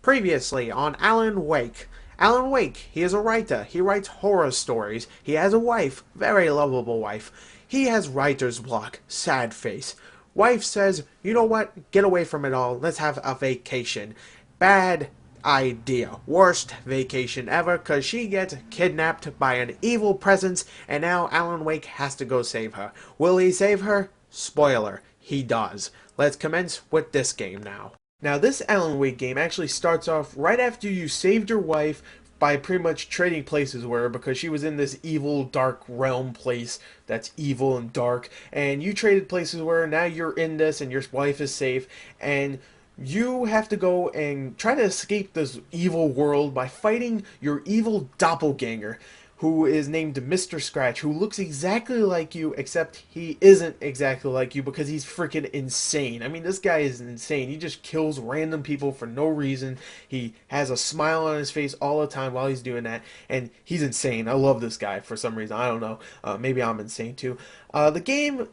Previously on Alan Wake. Alan Wake, he is a writer. He writes horror stories. He has a wife, very lovable wife. He has writer's block, sad face. Wife says, you know what, get away from it all, let's have a vacation. Bad idea. Worst vacation ever, cause she gets kidnapped by an evil presence, and now Alan Wake has to go save her. Will he save her? Spoiler, he does. Let's commence with this game now. Now, this Alan Wake game actually starts off right after you saved your wife by pretty much trading places with her because she was in this evil, dark realm place that's evil and dark, and you traded places with her. Now you're in this, and your wife is safe, and you have to go and try to escape this evil world by fighting your evil doppelganger, who is named Mr. Scratch, who looks exactly like you, except he isn't exactly like you because he's freaking insane. I mean, this guy is insane. He just kills random people for no reason. He has a smile on his face all the time while he's doing that, and he's insane. I love this guy for some reason. I don't know. Maybe I'm insane too. The game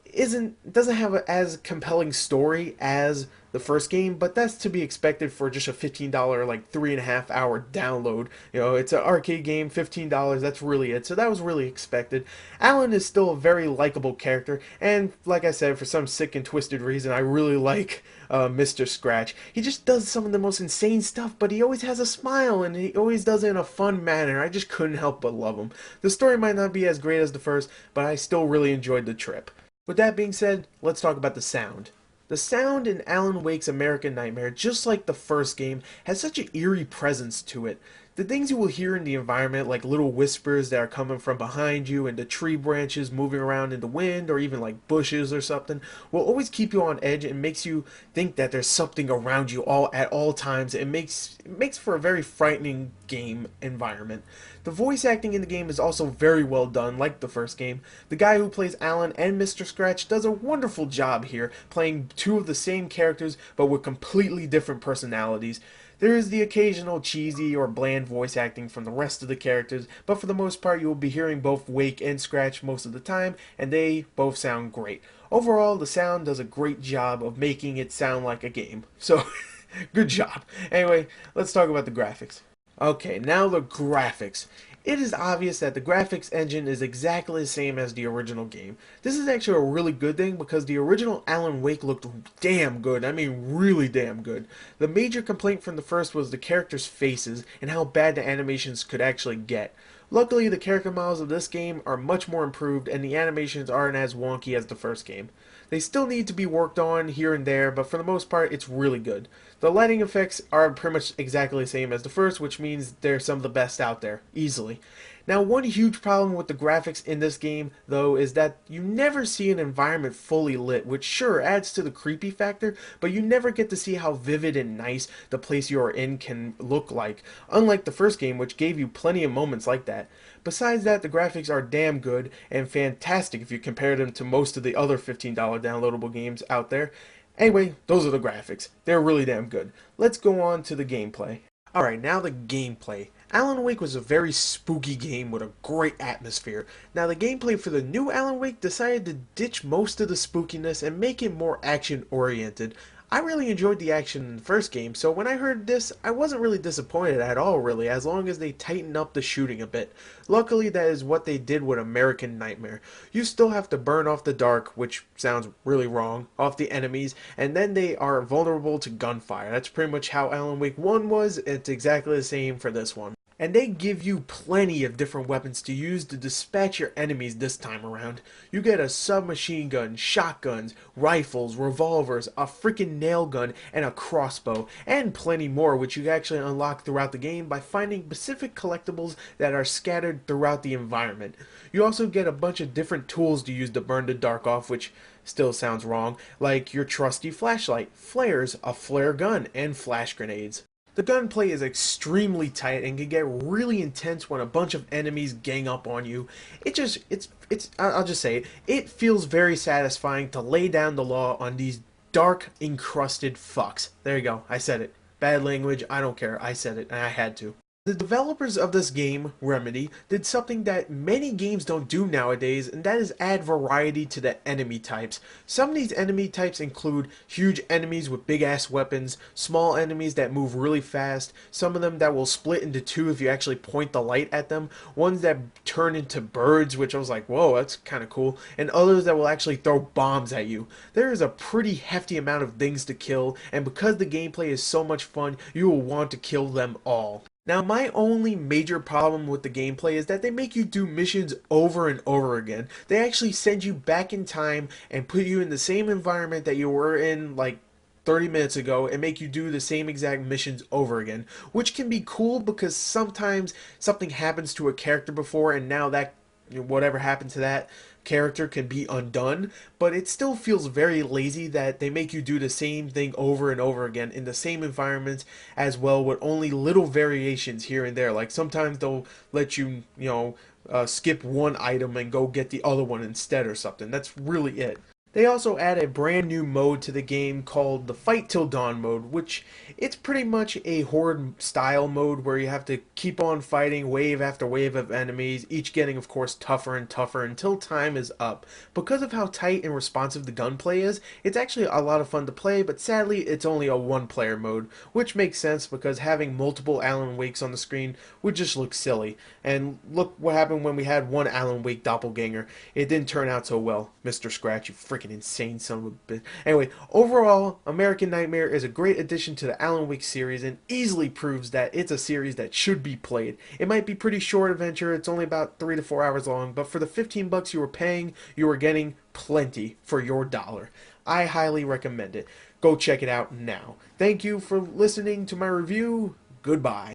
doesn't have as compelling story as the first game, but that's to be expected for just a $15 like 3.5 hour download. You know, it's an arcade game, $15. That's really it. So that was really expected. Alan is still a very likable character, and like I said, for some sick and twisted reason, I really like Mr. Scratch. He just does some of the most insane stuff, but he always has a smile, and he always does it in a fun manner. I just couldn't help but love him. The story might not be as great as the first, but I still really enjoyed the trip. With that being said, let's talk about the sound. The sound in Alan Wake's American Nightmare, just like the first game, has such an eerie presence to it. The things you will hear in the environment, like little whispers that are coming from behind you and the tree branches moving around in the wind, or even like bushes or something, will always keep you on edge and makes you think that there's something around you all at all times. It makes for a very frightening game environment. The voice acting in the game is also very well done, like the first game. The guy who plays Alan and Mr. Scratch does a wonderful job here, playing two of the same characters but with completely different personalities. There is the occasional cheesy or bland voice acting from the rest of the characters, but for the most part you will be hearing both Wake and Scratch most of the time, and they both sound great. Overall, the sound does a great job of making it sound like a game. So, good job. Anyway, let's talk about the graphics. Okay, now the graphics. It is obvious that the graphics engine is exactly the same as the original game. This is actually a really good thing because the original Alan Wake looked damn good. I mean, really damn good. The major complaint from the first was the characters' faces and how bad the animations could actually get. Luckily, the character models of this game are much more improved and the animations aren't as wonky as the first game. They still need to be worked on here and there, but for the most part, it's really good. The lighting effects are pretty much exactly the same as the first, which means they're some of the best out there, easily. Now, one huge problem with the graphics in this game, though, is that you never see an environment fully lit, which sure adds to the creepy factor, but you never get to see how vivid and nice the place you are in can look like, unlike the first game, which gave you plenty of moments like that. Besides that, the graphics are damn good and fantastic if you compare them to most of the other $15 downloadable games out there. Anyway, those are the graphics. They're really damn good. Let's go on to the gameplay. Alright, now the gameplay. Alan Wake was a very spooky game with a great atmosphere. Now the gameplay for the new Alan Wake decided to ditch most of the spookiness and make it more action oriented. I really enjoyed the action in the first game, so when I heard this, I wasn't really disappointed at all really, as long as they tightened up the shooting a bit. Luckily that is what they did with American Nightmare. You still have to burn off the dark, which sounds really wrong, off the enemies, and then they are vulnerable to gunfire. That's pretty much how Alan Wake 1 was, it's exactly the same for this one. And they give you plenty of different weapons to use to dispatch your enemies this time around. You get a submachine gun, shotguns, rifles, revolvers, a freaking nail gun, and a crossbow, and plenty more which you actually unlock throughout the game by finding specific collectibles that are scattered throughout the environment. You also get a bunch of different tools to use to burn the dark off, which still sounds wrong, like your trusty flashlight, flares, a flare gun, and flash grenades. The gunplay is extremely tight and can get really intense when a bunch of enemies gang up on you. I'll just say it feels very satisfying to lay down the law on these dark, encrusted fucks. There you go, I said it. Bad language, I don't care, I said it, and I had to. The developers of this game, Remedy, did something that many games don't do nowadays, and that is add variety to the enemy types. Some of these enemy types include huge enemies with big ass weapons, small enemies that move really fast, some of them that will split into two if you actually point the light at them, ones that turn into birds, which I was like, whoa, that's kind of cool, and others that will actually throw bombs at you. There is a pretty hefty amount of things to kill, and because the gameplay is so much fun, you will want to kill them all. Now, my only major problem with the gameplay is that they make you do missions over and over again. They actually send you back in time and put you in the same environment that you were in like 30 minutes ago and make you do the same exact missions over again, which can be cool because sometimes something happens to a character before and now that whatever happened to that character can be undone, but it still feels very lazy that they make you do the same thing over and over again in the same environments as well, with only little variations here and there. Like sometimes they'll let you, skip one item and go get the other one instead or something. That's really it. They also add a brand new mode to the game called the Fight Till Dawn mode, which it's pretty much a horde style mode where you have to keep on fighting wave after wave of enemies, each getting of course tougher and tougher until time is up. Because of how tight and responsive the gunplay is, it's actually a lot of fun to play, but sadly it's only a one player mode, which makes sense because having multiple Alan Wakes on the screen would just look silly. And look what happened when we had one Alan Wake doppelganger. It didn't turn out so well, Mr. Scratch, you freaking insane son of a bitch. Anyway, overall, American Nightmare is a great addition to the Alan Wake series and easily proves that it's a series that should be played. It might be pretty short adventure, it's only about 3 to 4 hours long, but for the 15 bucks you were paying, you were getting plenty for your dollar. I highly recommend it. Go check it out now. Thank you for listening to my review. Goodbye.